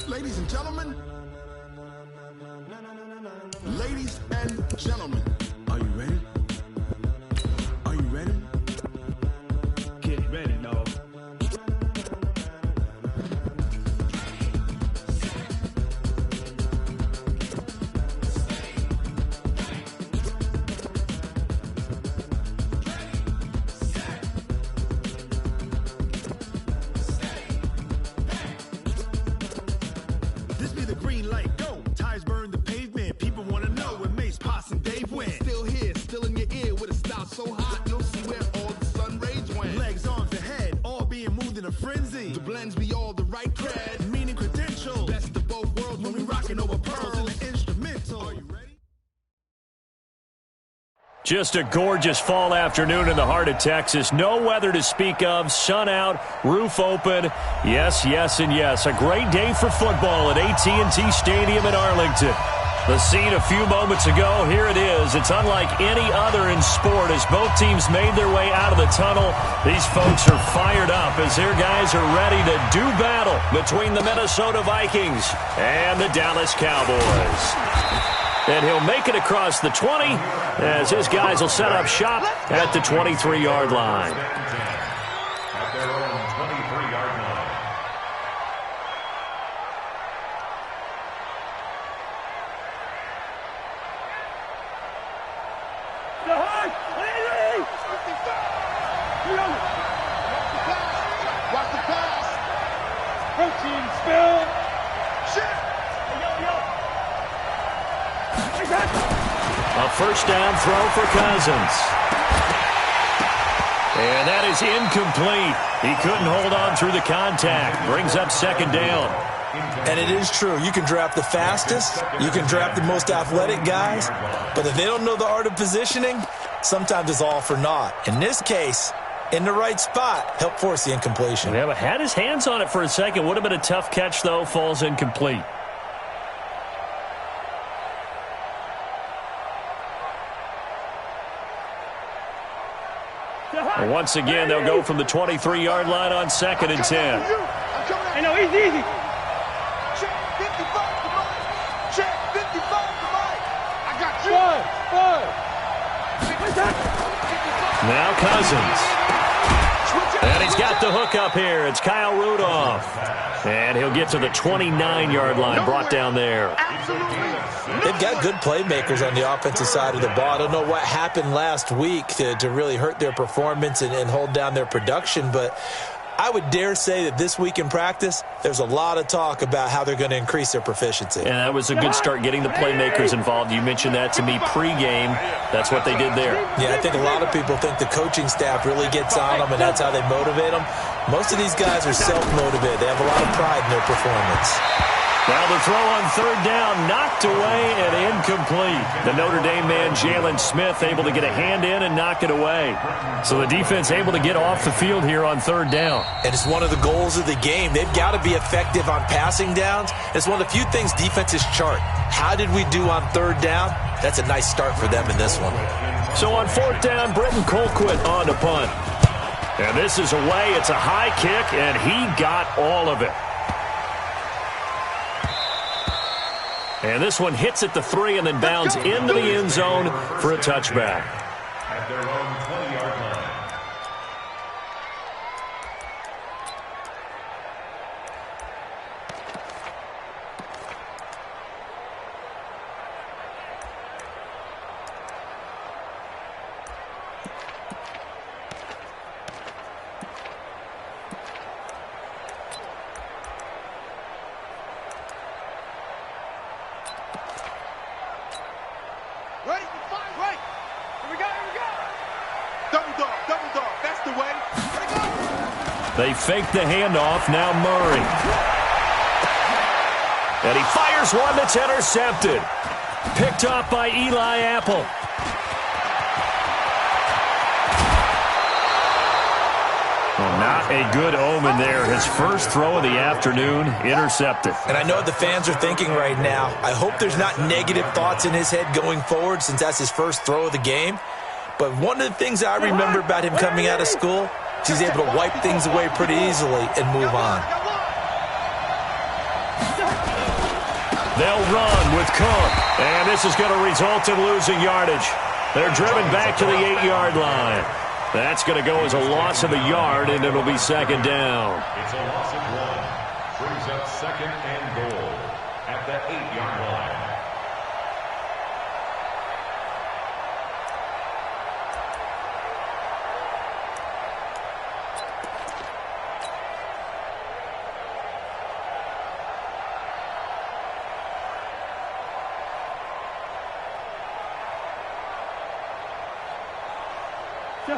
Ladies and gentlemen. Ladies and gentlemen. Are you ready? Are you ready? Get ready, dog. This be the green light, go. Tires burn the pavement. People want to know where Mace, Poss, and Dave went. Still here, still in your ear with a style so hot. You'll see where all the sun rays went. Legs, arms, and head, all being moved in a frenzy. The blends be all the right cred, meaning credentials. Best of both worlds when we rockin' over pearls in the instrumental. Are you ready? Just a gorgeous fall afternoon in the heart of Texas. No weather to speak of. Sun out, roof open. Yes, yes, and yes. A great day for football at AT&T Stadium in Arlington. The scene a few moments ago, here it is. It's unlike any other in sport as both teams made their way out of the tunnel. These folks are fired up as their guys are ready to do battle between the Minnesota Vikings and the Dallas Cowboys. And he'll make it across the 20 as his guys will set up shop at the 23-yard line. At their own 23-yard line. Watch the pass. Protein spill. Shit. A first down throw for Cousins. And that is incomplete. He couldn't hold on through the contact. Brings up second down. And it is true. You can draft the fastest. You can draft the most athletic guys. But if they don't know the art of positioning, sometimes it's all for naught. In this case, in the right spot, help force the incompletion. Yeah, but had his hands on it for a second. Would have been a tough catch, though. Falls incomplete. And once again, they'll go from the 23-yard line on 2nd and 10. Hey, no, easy. Check 55 to Mike. Check 55 to Mike. I got you. Now Cousins. And he's got the hook up here. It's Kyle Rudolph. And he'll get to the 29-yard line, brought down there. They've got good playmakers on the offensive side of the ball. I don't know what happened last week to really hurt their performance and hold down their production, but I would dare say that this week in practice, there's a lot of talk about how they're going to increase their proficiency. And that was a good start getting the playmakers involved. You mentioned that to me pregame. That's what they did there. Yeah, I think a lot of people think the coaching staff really gets on them, and that's how they motivate them. Most of these guys are self-motivated. They have a lot of pride in their performance. Now the throw on 3rd down, knocked away and incomplete. The Notre Dame man, Jalen Smith, able to get a hand in and knock it away. So the defense able to get off the field here on 3rd down. And it's one of the goals of the game. They've got to be effective on passing downs. It's one of the few things defenses chart. How did we do on 3rd down? That's a nice start for them in this one. So on 4th down, Britton Colquitt on to punt. And this is away. It's a high kick, and he got all of it. And this one hits at the 3 and then bounds into the end zone for a touchback. At their own 20-yard line. Ready? Right. Here we go. Double dog. That's the way. They fake the handoff. Now Murray. And he fires one that's intercepted. Picked off by Eli Apple. Well, not a good omen there. His first throw of the afternoon, intercepted. And I know what the fans are thinking right now. I hope there's not negative thoughts in his head going forward since that's his first throw of the game. But one of the things I remember about him coming out of school, he's able to wipe things away pretty easily and move on. They'll run with Cook. And this is going to result in losing yardage. They're driven back to the 8-yard line. That's going to go as a loss of a yard, and it'll be second down. It's a loss of 1. Brings up second and goal at the 8-yard line.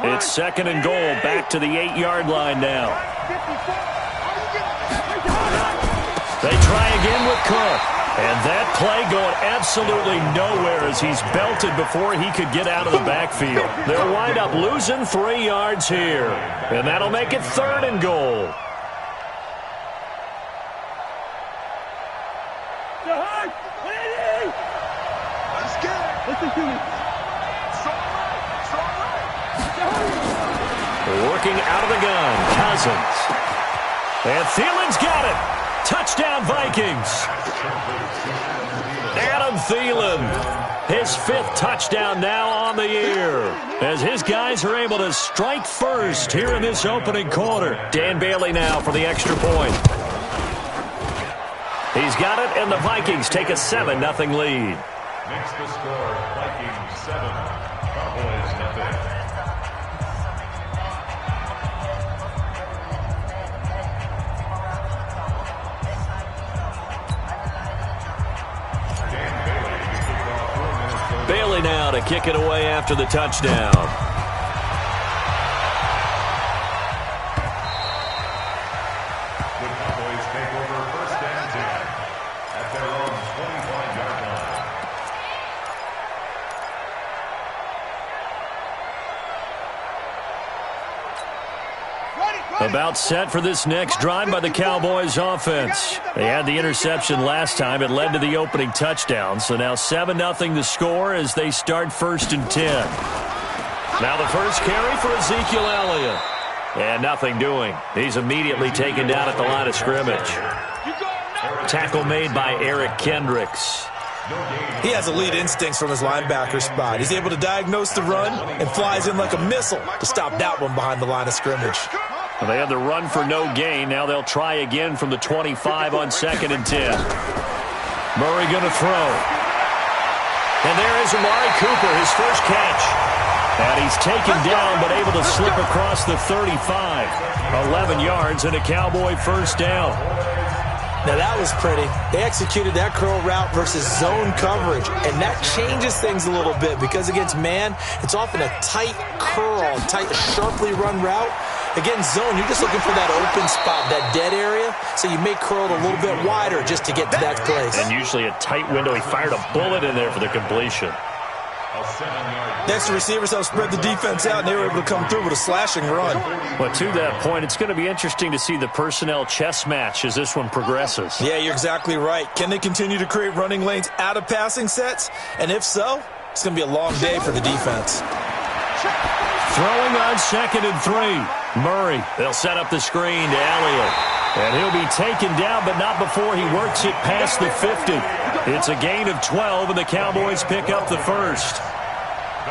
It's second and goal, back to the 8-yard line now. They try again with Cook. And that play going absolutely nowhere as he's belted before he could get out of the backfield. They'll wind up losing 3 yards here. And that'll make it third and goal. Let's get it. Listen to me. Working out of the gun, Cousins. And Thielen's got it. Touchdown, Vikings. Adam Thielen, his 5th touchdown now on the year, as his guys are able to strike first here in this opening quarter. Dan Bailey now for the extra point. He's got it, and the Vikings take a 7-0 lead. Next to score, Vikings 7, Cowboys 0. Bailey now to kick it away after the touchdown. The Cowboys take over first and 10 at their own 25-yard line. About set for this next drive by the Cowboys offense. They had the interception last time. It led to the opening touchdown. So now 7-0 the score as they start first and 10. Now the first carry for Ezekiel Elliott. And nothing doing. He's immediately taken down at the line of scrimmage. Tackle made by Eric Kendricks. He has elite instincts from his linebacker spot. He's able to diagnose the run and flies in like a missile to stop that one behind the line of scrimmage. Well, they had the run for no gain. Now they'll try again from the 25 on second and 10. Murray going to throw. And there is Amari Cooper, his first catch. And he's taken down but able to slip across the 35. 11 yards and a Cowboy first down. Now that was pretty. They executed that curl route versus zone coverage, and that changes things a little bit because against man, it's often a tight curl, tight, sharply run route. Against zone, you're just looking for that open spot, that dead area, so you may curl it a little bit wider just to get to that place. And usually a tight window. He fired a bullet in there for the completion. Next, the receivers help spread the defense out, and they were able to come through with a slashing run. But to that point, it's going to be interesting to see the personnel chess match as this one progresses. Yeah, you're exactly right. Can they continue to create running lanes out of passing sets? And if so, it's going to be a long day for the defense. Throwing on second and 3. Murray, they'll set up the screen to Elliott. And he'll be taken down, but not before he works it past the 50. It's a gain of 12, and the Cowboys pick up the first.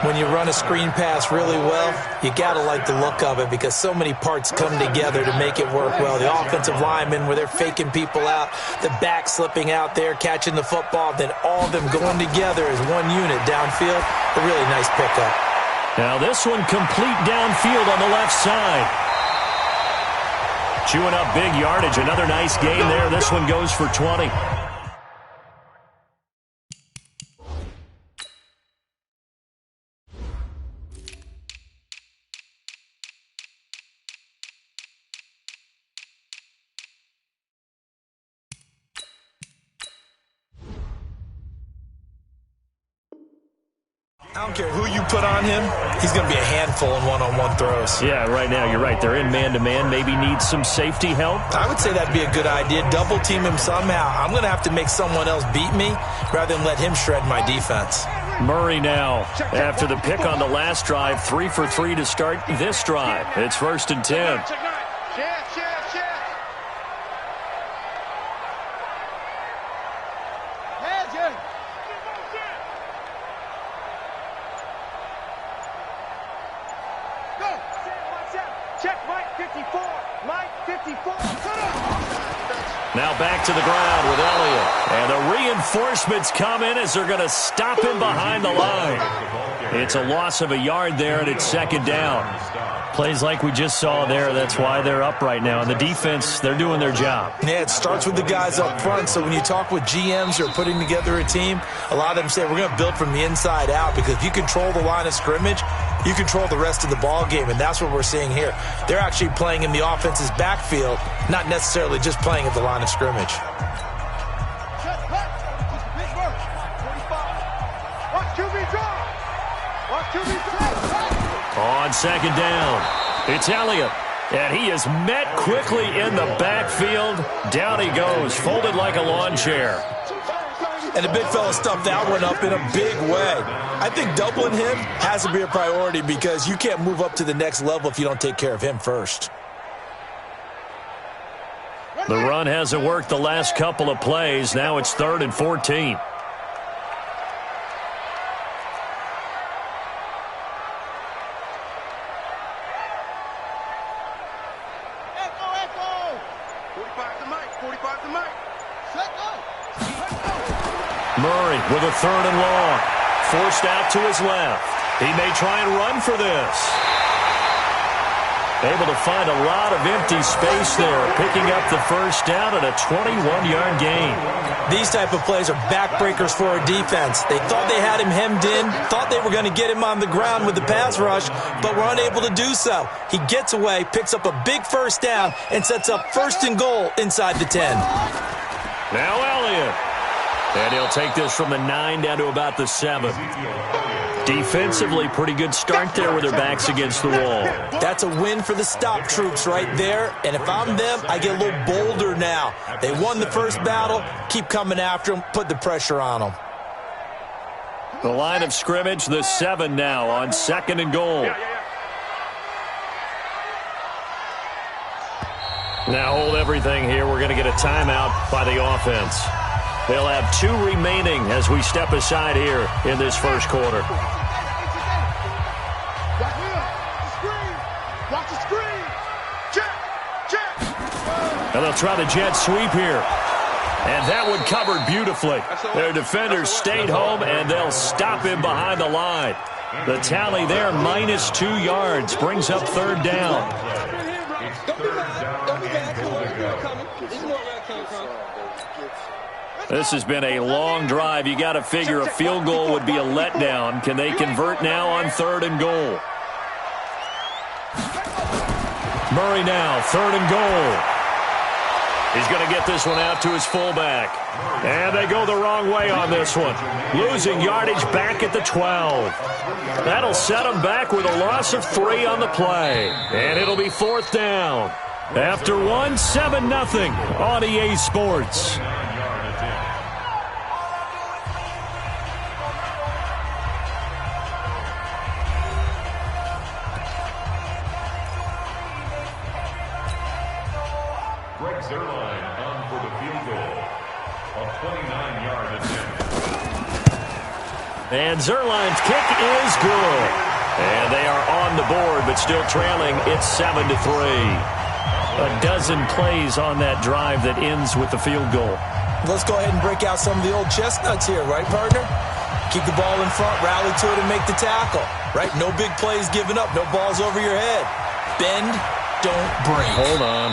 When you run a screen pass really well, you got to like the look of it because so many parts come together to make it work well. The offensive linemen, where they're faking people out, the back slipping out there, catching the football, then all of them going together as one unit downfield. A really nice pickup. Now this one complete downfield on the left side. Chewing up big yardage. Another nice gain there. This one goes for 20. I don't care who you put on him, he's going to be a handful in one-on-one throws. Yeah, right now you're right. They're in man-to-man. Maybe need some safety help. I would say that'd be a good idea. Double team him somehow. I'm going to have to make someone else beat me rather than let him shred my defense. Murray now, after the pick on the last drive, 3 for 3 to start this drive. It's first and 10. Now back to the ground with Elliott. And the reinforcements come in as they're going to stop him behind the line. It's a loss of a yard there, and it's second down. Plays like we just saw there, that's why they're up right now. And the defense, they're doing their job. Yeah, it starts with the guys up front. So when you talk with GMs who are putting together a team, a lot of them say we're going to build from the inside out, because if you control the line of scrimmage, you control the rest of the ball game, and that's what we're seeing here. They're actually playing in the offense's backfield, not necessarily just playing at the line of scrimmage. On second down, it's Elliott, and he is met quickly in the backfield. Down he goes, folded like a lawn chair. And the big fella stuffed that one up in a big way. I think doubling him has to be a priority, because you can't move up to the next level if you don't take care of him first. The run hasn't worked the last couple of plays. Now it's 3rd and 14. Murray with a 3rd and long. Forced out to his left. He may try and run for this. Able to find a lot of empty space there, picking up the first down and a 21-yard gain. These type of plays are backbreakers for a defense. They thought they had him hemmed in, thought they were going to get him on the ground with the pass rush, but were unable to do so. He gets away, picks up a big first down, and sets up 1st and goal inside the 10. Now Elliott. And he'll take this from the 9 down to about the 7. Defensively, pretty good start there with their backs against the wall. That's a win for the stop troops right there. And if I'm them, I get a little bolder now. They won the first battle. Keep coming after them. Put the pressure on them. The line of scrimmage, the 7 now on 2nd and goal. Now hold everything here. We're going to get a timeout by the offense. They'll have 2 remaining as we step aside here in this first quarter. And they'll try the jet sweep here. And that one covered beautifully. Their defenders stayed home, and they'll stop him behind the line. The tally there, minus 2 yards, brings up 3rd down. This has been a long drive. You got to figure a field goal would be a letdown. Can they convert now on 3rd and goal? Murray now, 3rd and goal. He's going to get this one out to his fullback. And they go the wrong way on this one. Losing yardage back at the 12. That'll set them back with a loss of 3 on the play. And it'll be 4th down. After 1, 7-0 on EA Sports. And Zerline's kick is good. And they are on the board, but still trailing. It's 7-3. A dozen plays on that drive that ends with the field goal. Let's go ahead and break out some of the old chestnuts here, right, partner? Keep the ball in front, rally to it, and make the tackle, right? No big plays given up, no balls over your head. Bend, don't break. Hold on.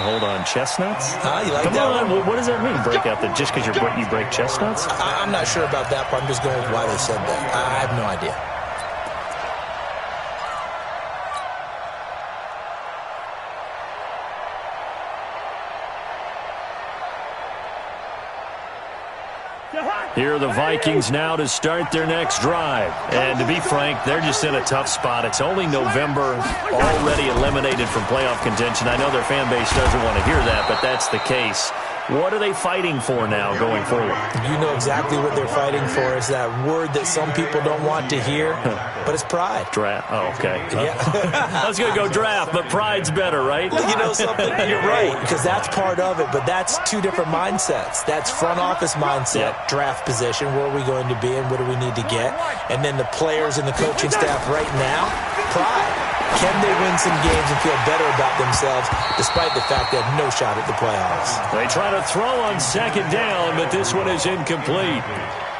Chestnuts? You like Come that on. one? What does that mean? Break out just because you break chestnuts? I'm not sure about that part. I'm just going with why they said that. I have no idea. Here are the Vikings now to start their next drive. And to be frank, they're just in a tough spot. It's only November, already eliminated from playoff contention. I know their fan base doesn't want to hear that, but that's the case. What are they fighting for now going forward? You know exactly what they're fighting for. Is that word that some people don't want to hear, but it's pride. Draft. Oh, okay. Yeah. I was going to go draft, but pride's better, right? You know something? You're right, because that's part of it, but that's 2 different mindsets. That's front office mindset, draft position, where are we going to be and what do we need to get? And then the players and the coaching staff right now, pride. Can they win some games and feel better about themselves despite the fact they have no shot at the playoffs? They try to throw on second down, but this one is incomplete.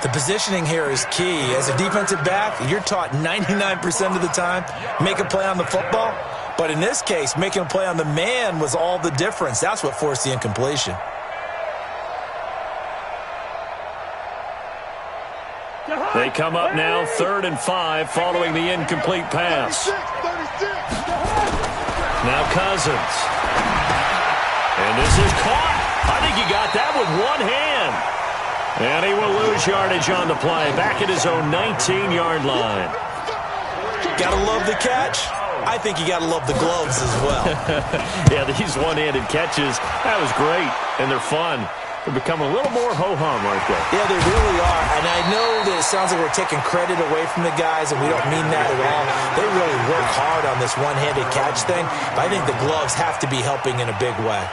The positioning here is key. As a defensive back, you're taught 99% of the time, make a play on the football. But in this case, making a play on the man was all the difference. That's what forced the incompletion. They come up now 3rd and 5 following the incomplete pass. Now Cousins. And this is caught. I think he got that with one hand. And he will lose yardage on the play. Back at his own 19-yard line. Gotta love the catch. I think you gotta love the gloves as well. Yeah, these one-handed catches, that was great. And they're fun. They're becoming a little more ho-hum, aren't they? Yeah, they really are. And I know that it sounds like we're taking credit away from the guys, and we don't mean that at all. They really work hard on this one-handed catch thing. But I think the gloves have to be helping in a big way.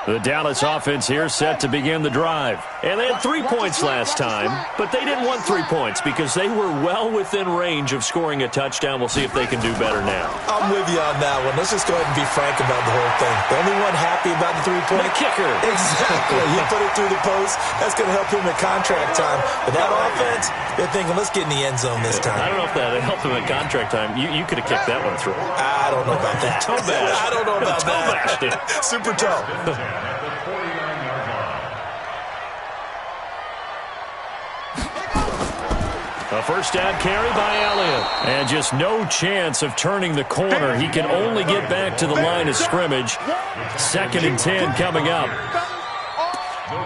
The Dallas offense here set to begin the drive. And they had 3 points last time, but they didn't want 3 points because they were well within range of scoring a touchdown. We'll see if they can do better now. I'm with you on that one. Let's just go ahead and be frank about the whole thing. The only one happy about the 3-point? The kicker. Exactly. He put it through the post. That's going to help him at contract time. But that offense, they're thinking, let's get in the end zone this time. I don't know if that helped him at contract time. You could have kicked that one through. I don't know about that. Toe bash. I don't know about toe that. Bashed it. Super toe. A first down carry by Elliott. And just no chance of turning the corner. He can only get back to the line of scrimmage. 2nd and 10 coming up.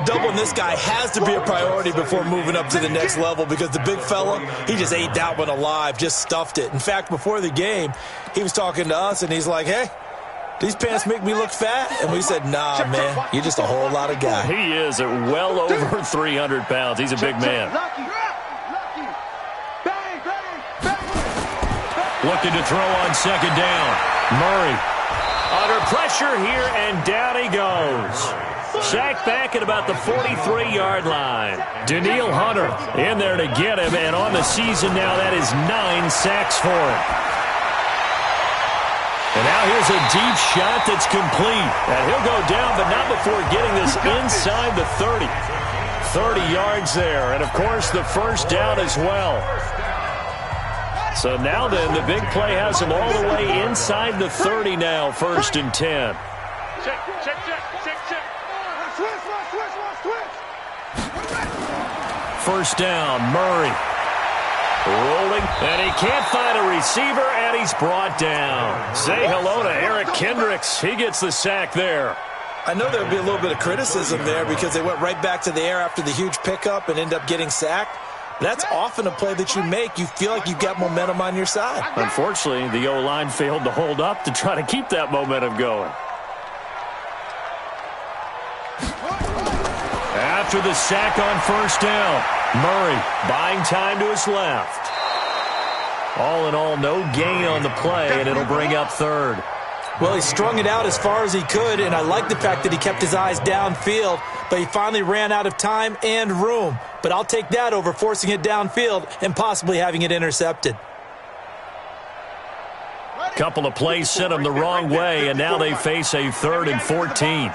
Doubling this guy has to be a priority before moving up to the next level because the big fella, he just ate that one alive, just stuffed it. In fact, before the game, he was talking to us, and he's like, hey, these pants make me look fat? And we said, nah, man, you're just a whole lot of guy. He is at well over 300 pounds. He's a big man. Looking to throw on second down. Murray under pressure here, and down he goes. Sacked back at about the 43-yard line. Danielle Hunter in there to get him, and on the season now, that is 9 sacks for him. And now here's a deep shot that's complete. And he'll go down, but not before getting this inside the 30. 30 yards there, and of course the first down as well. So now then, the big play has him all the way inside the 30 now, 1st and 10. First down, Murray. Rolling, and he can't find a receiver, and he's brought down. Say hello to Eric Kendricks. He gets the sack there. I know there would be a little bit of criticism there because they went right back to the air after the huge pickup and end up getting sacked. That's often a play that you make. You feel like you've got momentum on your side. Unfortunately, the O-line failed to hold up to try to keep that momentum going. After the sack on first down, Murray buying time to his left. All in all, no gain on the play, and it'll bring up 3rd. Well, he strung it out as far as he could, and I like the fact that he kept his eyes downfield, but he finally ran out of time and room. But I'll take that over forcing it downfield and possibly having it intercepted. Couple of plays sent him the wrong way, and now they face a 3rd and 14.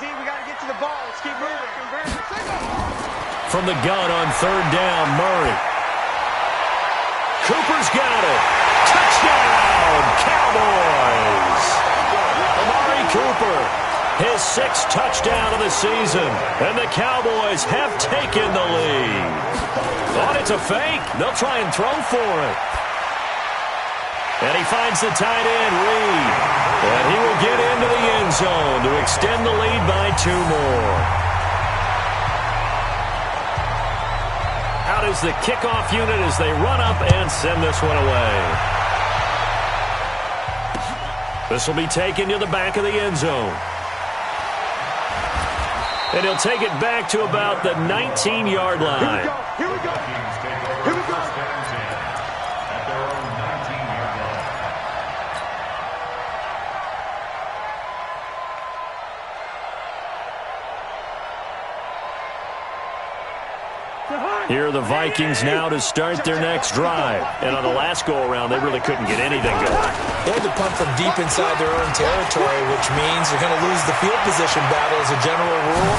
From the gun on 3rd down, Murray. Cooper's got it. Touchdown, Cowboys! Amari Cooper, his 6th touchdown of the season, and the Cowboys have taken the lead. Thought it's a fake. They'll try and throw for it. And he finds the tight end, Reed. And he will get into the end zone to extend the lead by 2 more. Out is the kickoff unit as they run up and send this one away. This will be taken to the back of the end zone. And he'll take it back to about the 19-yard line. Here we go. Here we go. At their own 19-yard line. Here are the Vikings now to start their next drive. And on the last go-around, they really couldn't get anything going. They had to punt from deep inside their own territory, which means they're going to lose the field position battle as a general rule.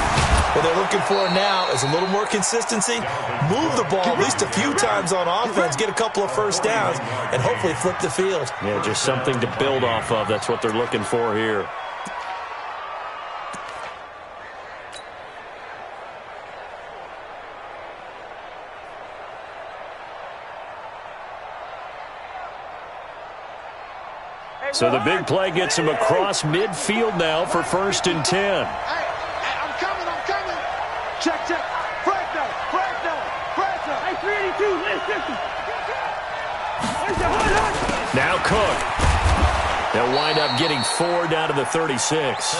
What they're looking for now is a little more consistency, move the ball at least a few times on offense, get a couple of first downs, and hopefully flip the field. Yeah, just something to build off of. That's what they're looking for here. So the big play gets him across midfield now for 1st and 10. Hey, I'm coming. Check. Fred down. Hey, 382, Now Cook. They'll wind up getting 4 down to the 36.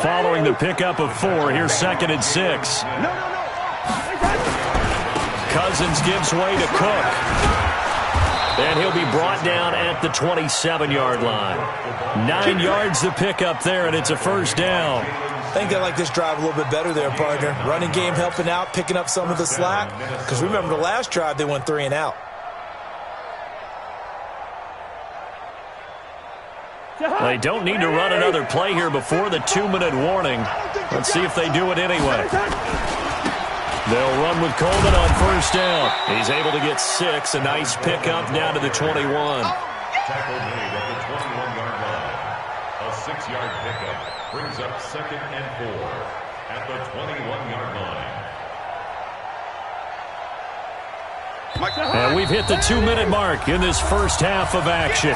Following the pickup of 4, here's 2nd and 6. No. Cousins gives way to Cook. And he'll be brought down at the 27-yard line. 9 yards to pick up there, and it's a 1st down. I think they like this drive a little bit better there, partner. Running game helping out, picking up some of the slack. Because remember, the last drive, they went 3 and out. They don't need to run another play here before the 2-minute warning. Let's see if they do it anyway. They'll run with Coleman on 1st down. He's able to get 6. A nice pickup down to the 21. Tackle made at the 21-yard line. A 6-yard pickup brings up 2nd and 4 at the 21-yard line. And we've hit the 2-minute mark in this first half of action.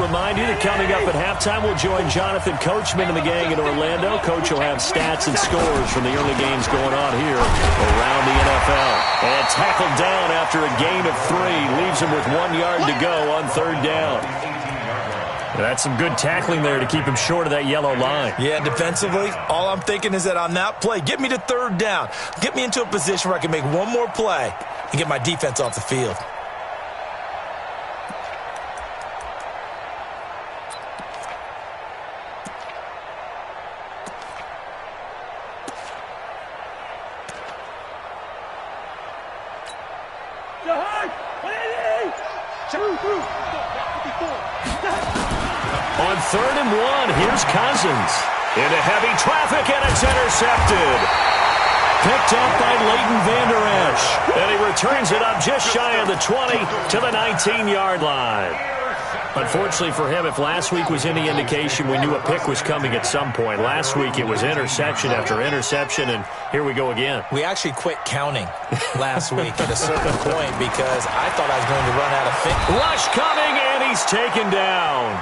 Remind you that coming up at halftime, we'll join Jonathan Coachman and the gang in Orlando. Coach will have stats and scores from the early games going on here around the NFL. And tackled down after a gain of 3. Leaves him with 1 yard to go on 3rd down. That's some good tackling there to keep him short of that yellow line. Yeah, defensively, all I'm thinking is that on that play, get me to 3rd down. Get me into a position where I can make one more play and get my defense off the field. On 3rd and 1, here's Cousins. Into heavy traffic, and it's intercepted. Picked up by Leighton Vander Esch. And he returns it up just shy of the 20 to the 19-yard line. Unfortunately for him, if last week was any indication, we knew a pick was coming at some point. Last week it was interception after interception, and here we go again. We actually quit counting last week at a certain point because I thought I was going to run out of things. Rush coming, and he's taken down.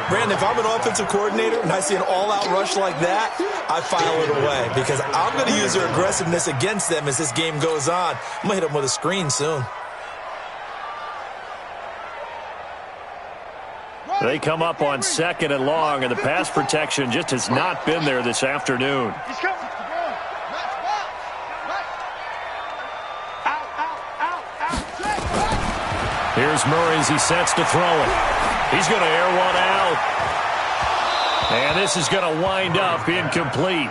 Brandon, if I'm an offensive coordinator and I see an all-out rush like that, I file it away because I'm going to use their aggressiveness against them as this game goes on. I'm going to hit them with a screen soon. They come up on 2nd and long, and the pass protection just has not been there this afternoon. He's coming. Here's Murray as he sets to throw it. He's going to air one out. And this is going to wind up incomplete.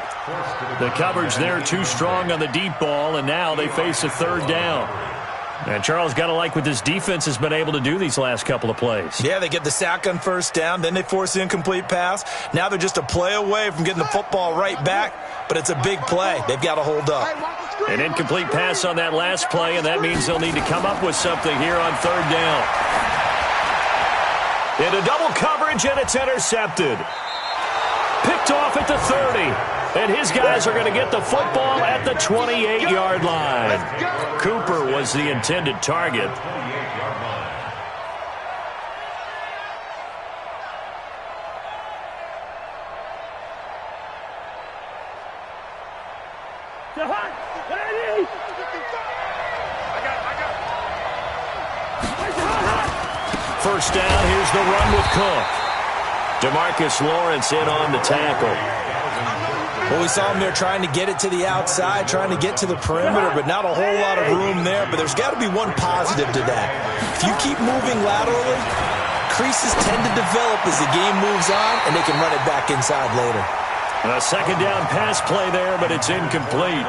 The coverage there too strong on the deep ball, and now they face a 3rd down. And Charles, got to like what this defense has been able to do these last couple of plays. Yeah, they get the sack on 1st down, then they force the incomplete pass. Now they're just a play away from getting the football right back, but it's a big play. They've got to hold up. An incomplete pass on that last play, and that means they'll need to come up with something here on 3rd down. Into double coverage, and it's intercepted. Picked off at the 30. And his guys are going to get the football at the 28-yard line. Cooper was the intended target. First down, here's the run with Cook. DeMarcus Lawrence in on the tackle. Well, we saw him there trying to get it to the outside, trying to get to the perimeter, but not a whole lot of room there. But there's got to be one positive to that. If you keep moving laterally, creases tend to develop as the game moves on, and they can run it back inside later. A second down pass play there, but it's incomplete.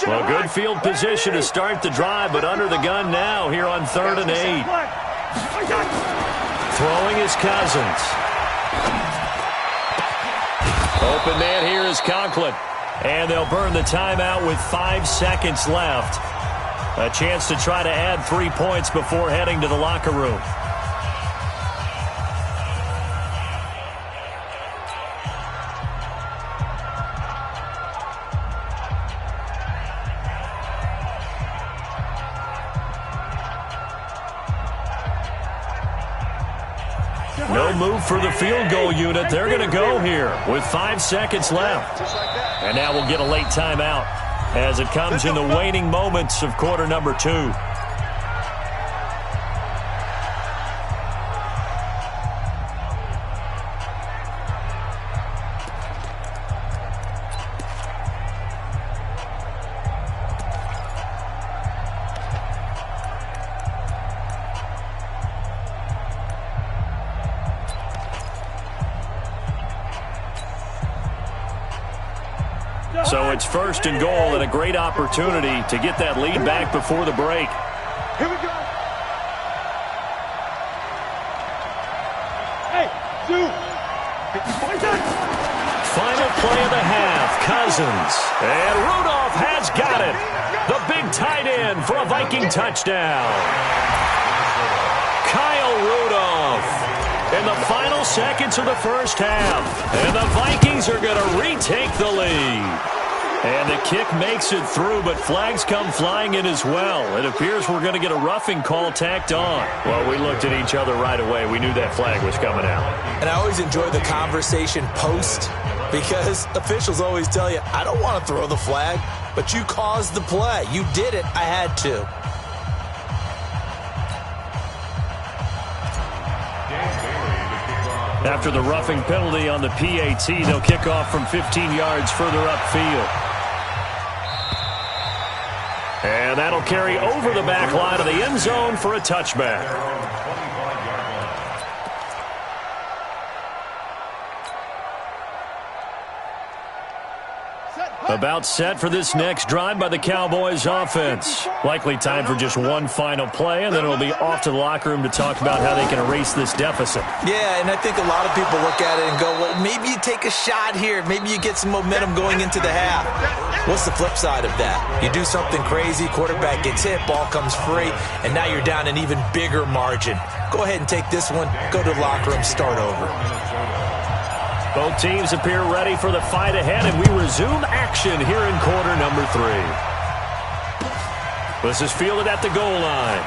Well, good field position to start the drive, but under the gun now here on 3rd and 8. Throwing is Cousins. Open man here is Conklin. And they'll burn the timeout with 5 seconds left. A chance to try to add 3 points before heading to the locker room. No move for the field goal unit. They're going to go here with 5 seconds left. And now we'll get a late timeout as it comes in the waning moments of quarter number 2. So it's 1st and goal and a great opportunity to get that lead back before the break. Here we go. Hey, Final play of the half, Cousins. And Rudolph has got it. The big tight end for a Viking touchdown. Kyle Rudolph in the final seconds of the first half. And the Vikings are going to retake the lead. And the kick makes it through, but flags come flying in as well. It appears we're going to get a roughing call tacked on. Well, we looked at each other right away. We knew that flag was coming out. And I always enjoy the conversation post because officials always tell you, I don't want to throw the flag, but you caused the play. You did it. I had to. After the roughing penalty on the PAT, they'll kick off from 15 yards further upfield. And that'll carry over the back line of the end zone for a touchback. About set for this next drive by the Cowboys offense. Likely time for just one final play, and then it'll be off to the locker room to talk about how they can erase this deficit. Yeah, and I think a lot of people look at it and go, well, maybe you take a shot here. Maybe you get some momentum going into the half. What's the flip side of that? You do something crazy, quarterback gets hit, ball comes free, and now you're down an even bigger margin. Go ahead and take this one, go to the locker room, start over. Both teams appear ready for the fight ahead, and we resume action here in quarter number 3. This is fielded at the goal line.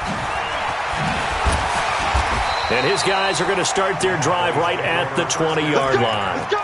And his guys are going to start their drive right at the 20-yard line. Let's go.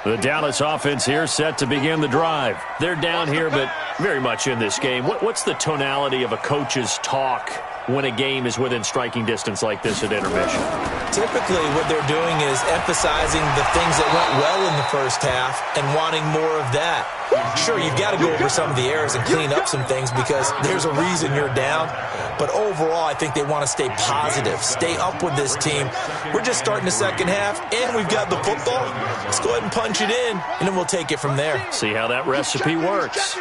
The Dallas offense here set to begin the drive. They're down here, but very much in this game. What's the tonality of a coach's talk when a game is within striking distance like this at intermission? Typically, what they're doing is emphasizing the things that went well in the first half and wanting more of that. Sure, you've got to go over some of the errors and clean up some things because there's a reason you're down. But overall, I think they want to stay positive, stay up with this team. We're just starting the second half, and we've got the football. Let's go ahead and punch it in, and then we'll take it from there. See how that recipe works.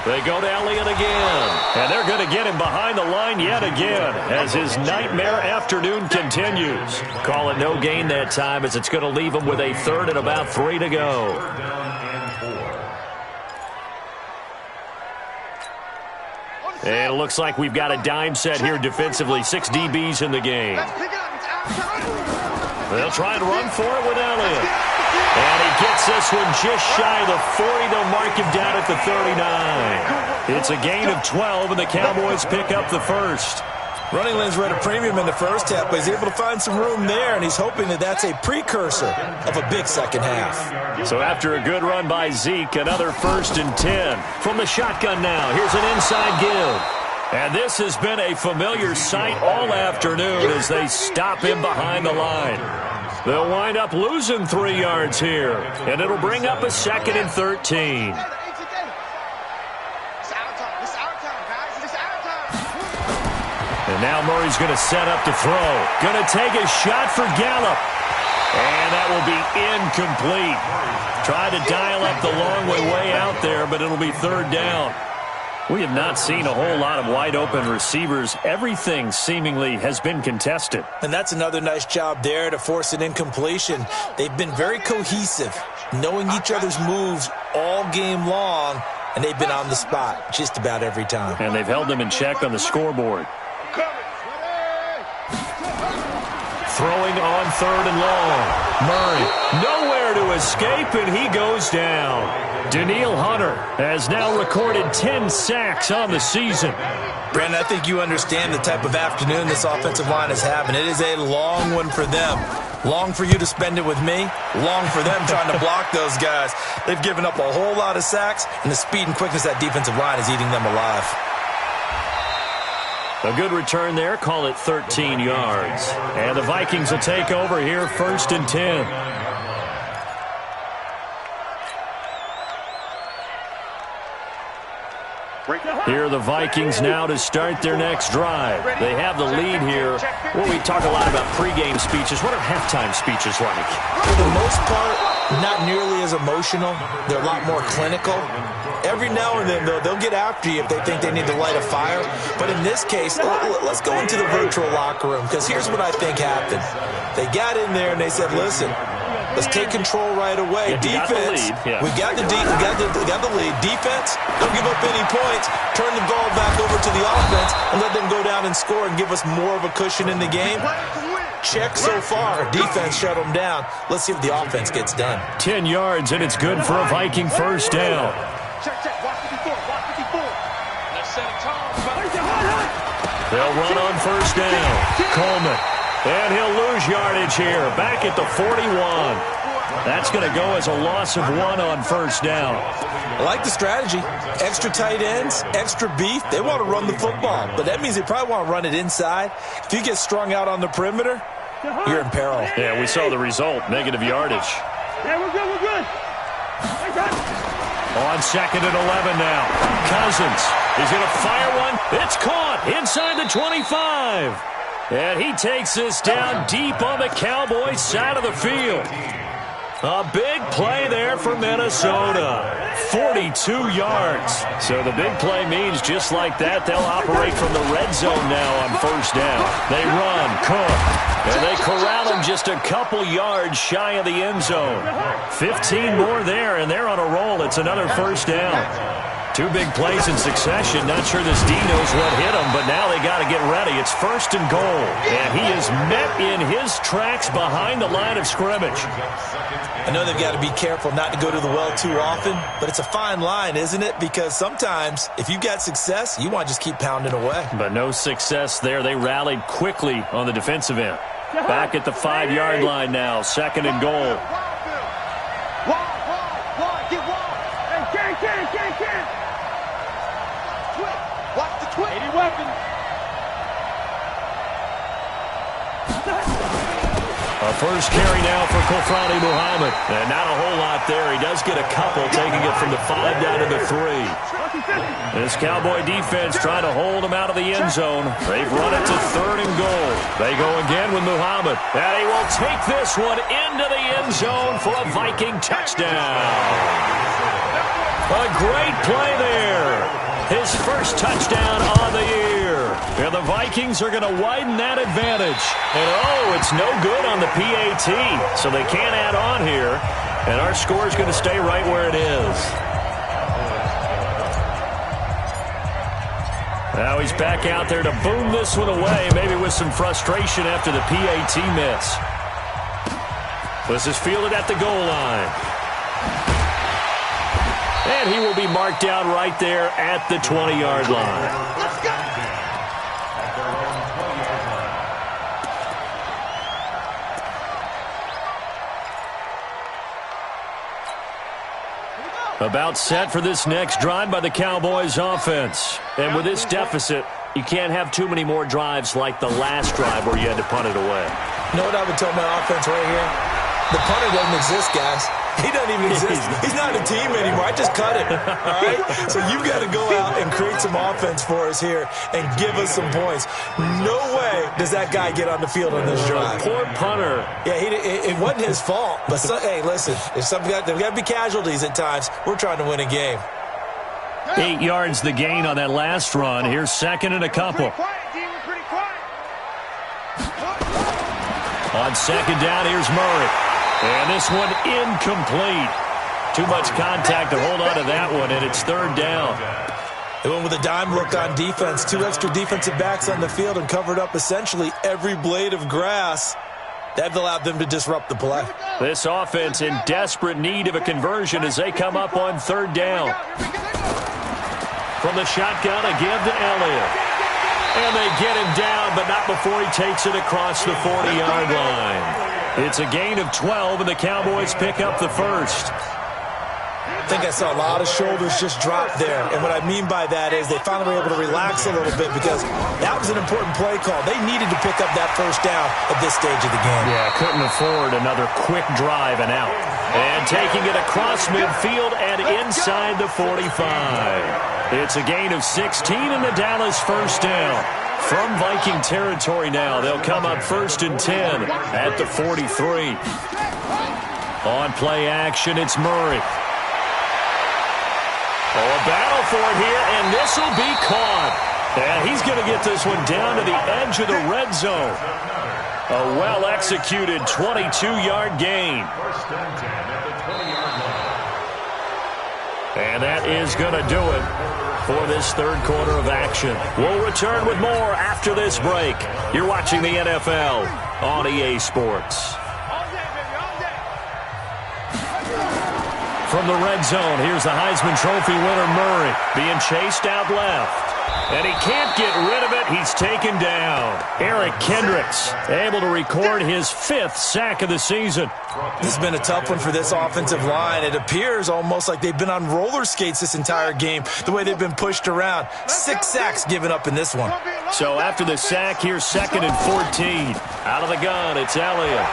They go to Elliott again, and they're going to get him behind the line yet again as his nightmare afternoon continues. Call it no gain that time as it's going to leave him with a third and about 3 to go. And it looks like we've got a dime set here defensively. 6 DBs in the game. They'll try and run for it with Elliott. And he gets this one just shy of the 40. They'll mark him down at the 39. It's a gain of 12, and the Cowboys pick up the first. Running lanes were at a premium in the first half, but he's able to find some room there, and he's hoping that that's a precursor of a big second half. So after a good run by Zeke, another 1st and 10. From the shotgun now, here's an inside give. And this has been a familiar sight all afternoon as they stop him behind the line. They'll wind up losing 3 yards here, and it'll bring up a 2nd and 13. And now Murray's going to set up to throw. Going to take a shot for Gallup. And that will be incomplete. Tried to dial up the long way out there, but it'll be 3rd down. We have not seen a whole lot of wide-open receivers. Everything seemingly has been contested. And that's another nice job there to force an incompletion. They've been very cohesive, knowing each other's moves all game long, and they've been on the spot just about every time. And they've held them in check on the scoreboard. Throwing on 3rd and long. Murray nowhere to escape, and he goes down. Danielle Hunter has now recorded 10 sacks on the season. Brandon, I think you understand the type of afternoon this offensive line is having. It is a long one for them. Long for you to spend it with me. Long for them trying to block those guys. They've given up a whole lot of sacks, and the speed and quickness of that defensive line is eating them alive. A good return there. Call it 13 yards. And the Vikings will take over here, 1st and 10. Here are the Vikings now to start their next drive. They have the lead here. Well, we talk a lot about pregame speeches. What are halftime speeches like? For the most part, not nearly as emotional. They're a lot more clinical. Every now and then, though, they'll get after you if they think they need to light a fire. But in this case, let's go into the virtual locker room, because here's what I think happened. They got in there and they said, listen, let's take control right away. Defense, we got the lead. Defense, don't give up any points. Turn the ball back over to the offense and let them go down and score and give us more of a cushion in the game. Check so far. Defense shut them down. Let's see if the offense gets done. 10 yards, and it's good for a Viking 1st down. Check. Watch 54. Let's set a tone. They'll run on 1st down. Coleman. And he'll lose yardage here. Back at the 41. That's going to go as a loss of 1 on 1st down. I like the strategy. Extra tight ends, extra beef. They want to run the football, but that means they probably want to run it inside. If you get strung out on the perimeter, you're in peril. Yeah, we saw the result. Negative yardage. Yeah, we're good. On 2nd and 11 now. Cousins is going to fire one. It's caught inside the 25. And he takes this down deep on the Cowboys' side of the field. A big play there for Minnesota. 42 yards. So the big play means just like that, they'll operate from the red zone now on 1st down. They run, Cook, and they corral him just a couple yards shy of the end zone. 15 more there, and they're on a roll. It's another 1st down. 2 big plays in succession. Not sure this D knows what hit him, but now they got to get ready. It's 1st and goal, and he is met in his tracks behind the line of scrimmage. I know they've got to be careful not to go to the well too often, but it's a fine line, isn't it? Because sometimes if you've got success, you want to just keep pounding away. But no success there. They rallied quickly on the defensive end. Back at the 5-yard line now. 2nd and goal. Get wide. Hey, can. Watch the twist. 80 weapons. A first carry now for Kofrani Muhammad. And not a whole lot there. He does get a couple, taking it from the 5 down to the 3. This Cowboy defense trying to hold him out of the end zone. They've run it to 3rd and goal. They go again with Muhammad. And he will take this one into the end zone for a Viking touchdown. A great play there. His first touchdown on the year. And the Vikings are going to widen that advantage. And, it's no good on the PAT. So they can't add on here. And our score is going to stay right where it is. Now he's back out there to boom this one away, maybe with some frustration after the PAT miss. This is fielded at the goal line. And he will be marked down right there at the 20-yard line. Let's go. About set for this next drive by the Cowboys offense. And with this deficit, you can't have too many more drives like the last drive where you had to punt it away. You know what I would tell my offense right here? The punter doesn't exist, guys. He doesn't even exist. He's not a team anymore. I just cut it, all right? So you've got to go out and create some offense for us here and give us some points. No way does that guy get on the field on this drive. Poor punter. Yeah, it wasn't his fault. But, hey, listen, there's got to be casualties at times. We're trying to win a game. 8 yards the gain on that last run. Here's second and a couple. On second down, here's Murray. And this one incomplete. Too much contact to hold on to that one, and it's third down. They went with a dime look on defense. 2 extra defensive backs on the field and covered up essentially every blade of grass. That allowed them to disrupt the play. This offense in desperate need of a conversion as they come up on third down. From the shotgun, a give to Elliott. And they get him down, but not before he takes it across the 40-yard line. It's a gain of 12, and the Cowboys pick up the first. I think I saw a lot of shoulders just drop there. And what I mean by that is they finally were able to relax a little bit because that was an important play call. They needed to pick up that first down at this stage of the game. Yeah, couldn't afford another quick drive and out. And taking it across midfield and inside the 45. It's a gain of 16 and the Dallas first down. From Viking territory now, they'll come up first and 10 at the 43. On play action, it's Murray. Oh, a battle for it here, and this will be caught. And he's going to get this one down to the edge of the red zone. A well-executed 22-yard gain. And that is going to do it for this third quarter of action. We'll return with more after this break. You're watching the NFL on EA Sports. From the red zone, here's the Heisman Trophy winner Murray being chased out left. And he can't get rid of it. He's taken down. Eric Kendricks able to record his 5th sack of the season. This has been a tough one for this offensive line. It appears almost like they've been on roller skates this entire game, the way they've been pushed around. 6 sacks given up in this one. So after the sack, here's second and 14. Out of the gun, it's Elliott.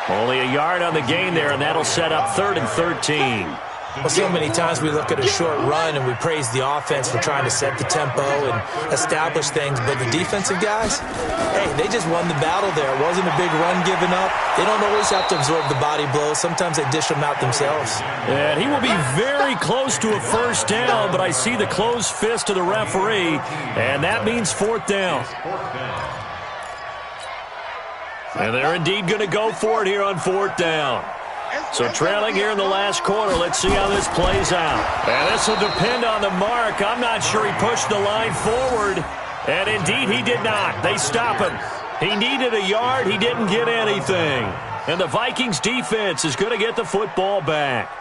Only a yard on the gain there, and that'll set up third and 13. Well, so many times we look at a short run and we praise the offense for trying to set the tempo and establish things, but the defensive guys, hey, they just won the battle there. It wasn't a big run given up. They don't always have to absorb the body blows. Sometimes they dish them out themselves. And he will be very close to a first down, but I see the closed fist of the referee, and that means fourth down. And they're indeed going to go for it here on fourth down. So trailing here in the last quarter, let's see how this plays out. And this will depend on the mark. I'm not sure he pushed the line forward. And indeed, he did not. They stop him. He needed a yard. He didn't get anything. And the Vikings defense is going to get the football back.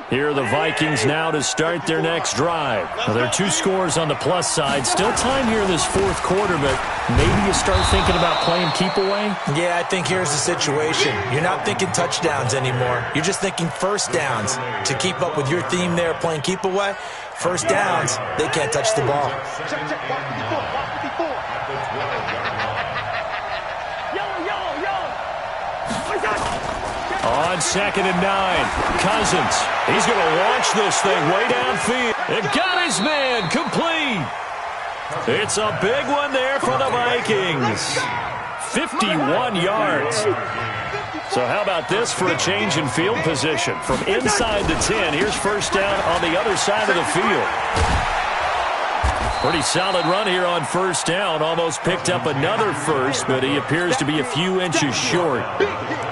Here are the Vikings now to start their next drive. Now, there are 2 scores on the plus side. Still time here in this fourth quarter, but maybe you start thinking about playing keep away? Yeah, I think here's the situation. You're not thinking touchdowns anymore. You're just thinking first downs. To keep up with your theme there, playing keep away, first downs, they can't touch the ball. On second and 9, Cousins. He's going to launch this thing way downfield. And got his man complete. It's a big one there for the Vikings. 51 yards. So how about this for a change in field position? From inside the 10, here's first down on the other side of the field. Pretty solid run here on first down. Almost picked up another first, but he appears to be a few inches short.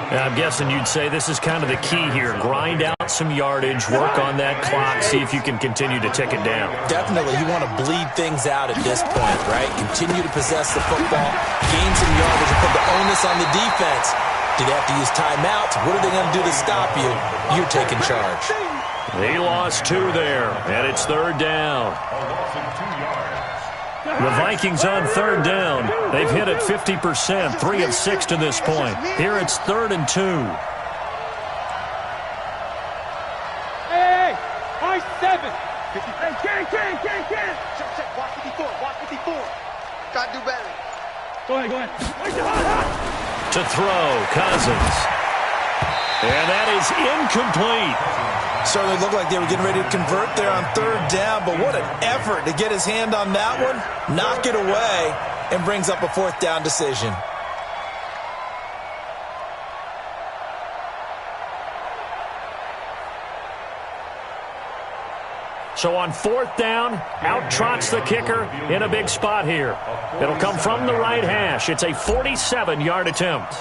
I'm guessing you'd say this is kind of the key here. Grind out some yardage, work on that clock, see if you can continue to tick it down. Definitely. You want to bleed things out at this point, right? Continue to possess the football, gain some yardage, and put the onus on the defense. Do they have to use timeouts? What are they going to do to stop you? You're taking charge. He lost 2 there, and it's third down. The Vikings on third down. They've hit it 50%, 3 of 6 to this point. Here it's 3rd and 2. Hey, high 7. Hey, can. Check. Watch 54. Try to do better. Go ahead. To throw, Cousins. And that is incomplete. Certainly looked like they were getting ready to convert there on 3rd down, but what an effort to get his hand on that one, knock it away, and brings up a 4th down decision. So on 4th down, out trots the kicker in a big spot here. It'll come from the right hash. It's a 47-yard attempt.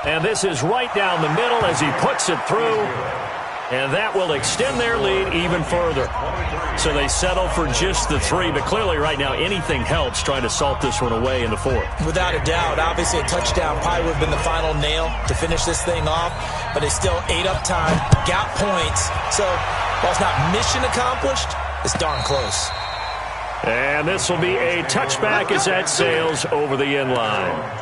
And this is right down the middle as he puts it through. And that will extend their lead even further. So they settle for just the 3. But clearly right now anything helps trying to salt this one away in the 4th. Without a doubt. Obviously a touchdown probably would have been the final nail to finish this thing off. But they still ate up time, got points. So while it's not mission accomplished, it's darn close. And this will be a touchback as that sails over the end line.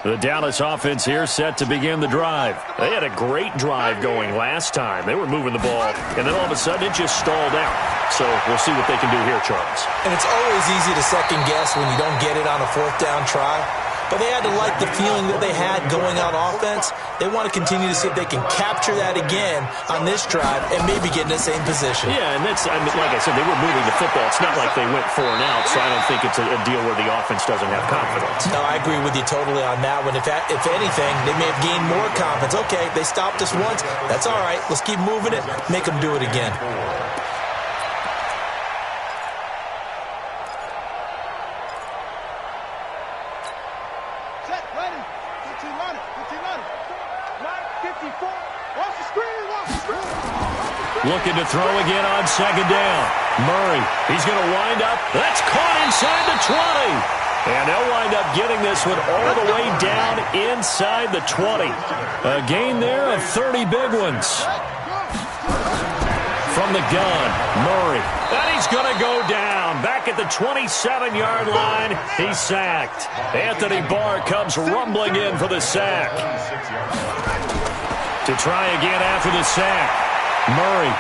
The Dallas offense here set to begin the drive. They had a great drive going last time. They were moving the ball, and then all of a sudden it just stalled out. So we'll see what they can do here, Charles. And it's always easy to second guess when you don't get it on a 4th down try. But they had to like the feeling that they had going on offense. They want to continue to see if they can capture that again on this drive and maybe get in the same position. Yeah, and that's, like I said, they were moving the football. It's not like they went 4 and out, so I don't think it's a deal where the offense doesn't have confidence. No, I agree with you totally on that one. If anything, they may have gained more confidence. Okay, they stopped us once. That's all right. Let's keep moving it. Make them do it again. Looking to throw again on 2nd down. Murray, he's going to wind up. That's caught inside the 20. And they'll wind up getting this one all the way down inside the 20. A gain there of 30 big ones. From the gun, Murray. And he's going to go down. Back at the 27-yard line, he's sacked. Anthony Barr comes rumbling in for the sack. To try again after the sack. Murray.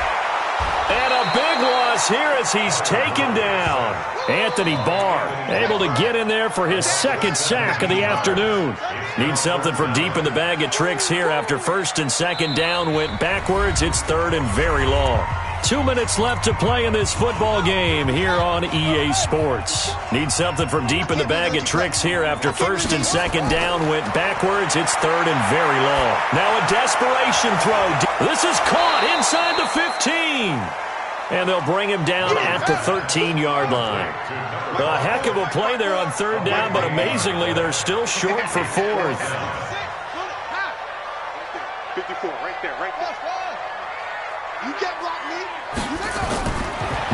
And a big loss here as he's taken down. Anthony Barr able to get in there for his 2nd sack of the afternoon. Needs something from deep in the bag of tricks here after 1st and 2nd down went backwards. It's 3rd and very long. 2 minutes left to play in this football game here on EA Sports. Need something from deep in the bag of tricks here after 1st and 2nd down went backwards. It's 3rd and very long. Now a desperation throw. This is caught inside the 15. And they'll bring him down at the 13-yard line. A heck of a play there on 3rd down, but amazingly they're still short for 4th. 54, right there. You get blocked, me.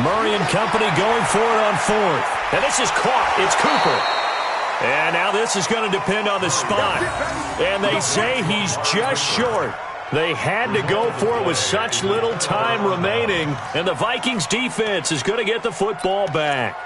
Murray and company going for it on 4th. And this is caught. It's Cooper. And now this is going to depend on the spot. And they say he's just short. They had to go for it with such little time remaining. And the Vikings defense is going to get the football back.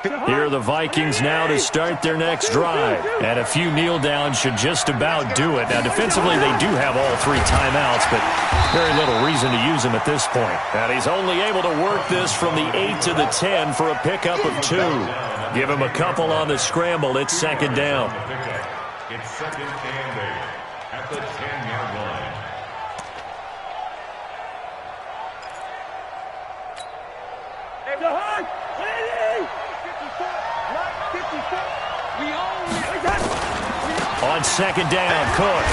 Here are the Vikings now to start their next drive. And a few kneel downs should just about do it. Now, defensively, they do have all 3 timeouts, but very little reason to use them at this point. And he's only able to work this from the 8 to the 10 for a pickup of 2. Give him a couple on the scramble. It's 2nd down. It's 2nd and 8 at the 10-yard line. On 2nd down, Cook.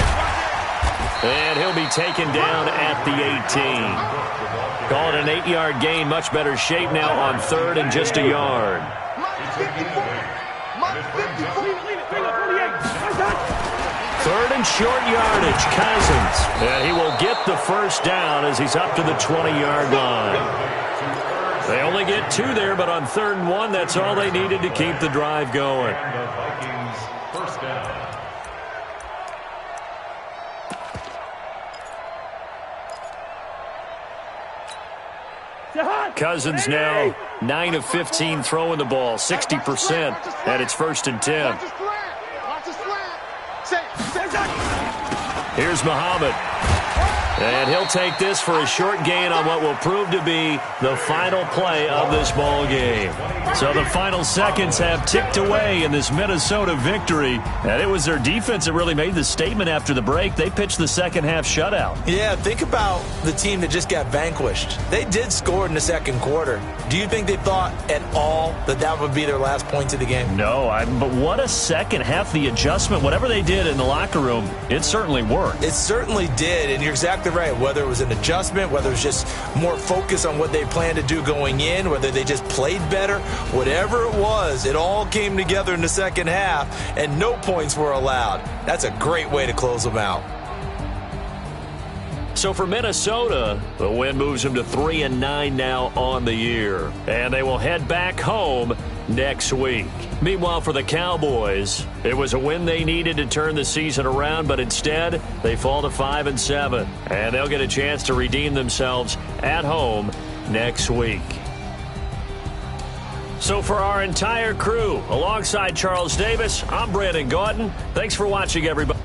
And he'll be taken down at the 18. Call it an 8-yard gain. Much better shape now on 3rd and just a yard. 3rd and short yardage. Cousins. And he will get the first down as he's up to the 20-yard line. They only get 2 there, but on 3rd and 1, that's all they needed to keep the drive going. And the Vikings first down. Cousins now 9 of 15 throwing the ball, 60%, and it's 1st and 10. Here's Muhammad. And he'll take this for a short gain on what will prove to be the final play of this ball game. So the final seconds have ticked away in this Minnesota victory. And it was their defense that really made the statement after the break. They pitched the second-half shutout. Yeah, think about the team that just got vanquished. They did score in the second quarter. Do you think they thought at all that that would be their last points of the game? No, but what a second half. The adjustment, whatever they did in the locker room, it certainly worked. It certainly did, and you're exactly right. Whether it was an adjustment, whether it was just more focus on what they planned to do going in, whether they just played better, whatever it was, it all came together in the second half, and no points were allowed. That's a great way to close them out. So for Minnesota, the win moves them to 3-9 now on the year. And they will head back home next week. Meanwhile, for the Cowboys, it was a win they needed to turn the season around, but instead they fall to 5-7. And they'll get a chance to redeem themselves at home next week. So for our entire crew, alongside Charles Davis, I'm Brandon Gaudin. Thanks for watching, everybody.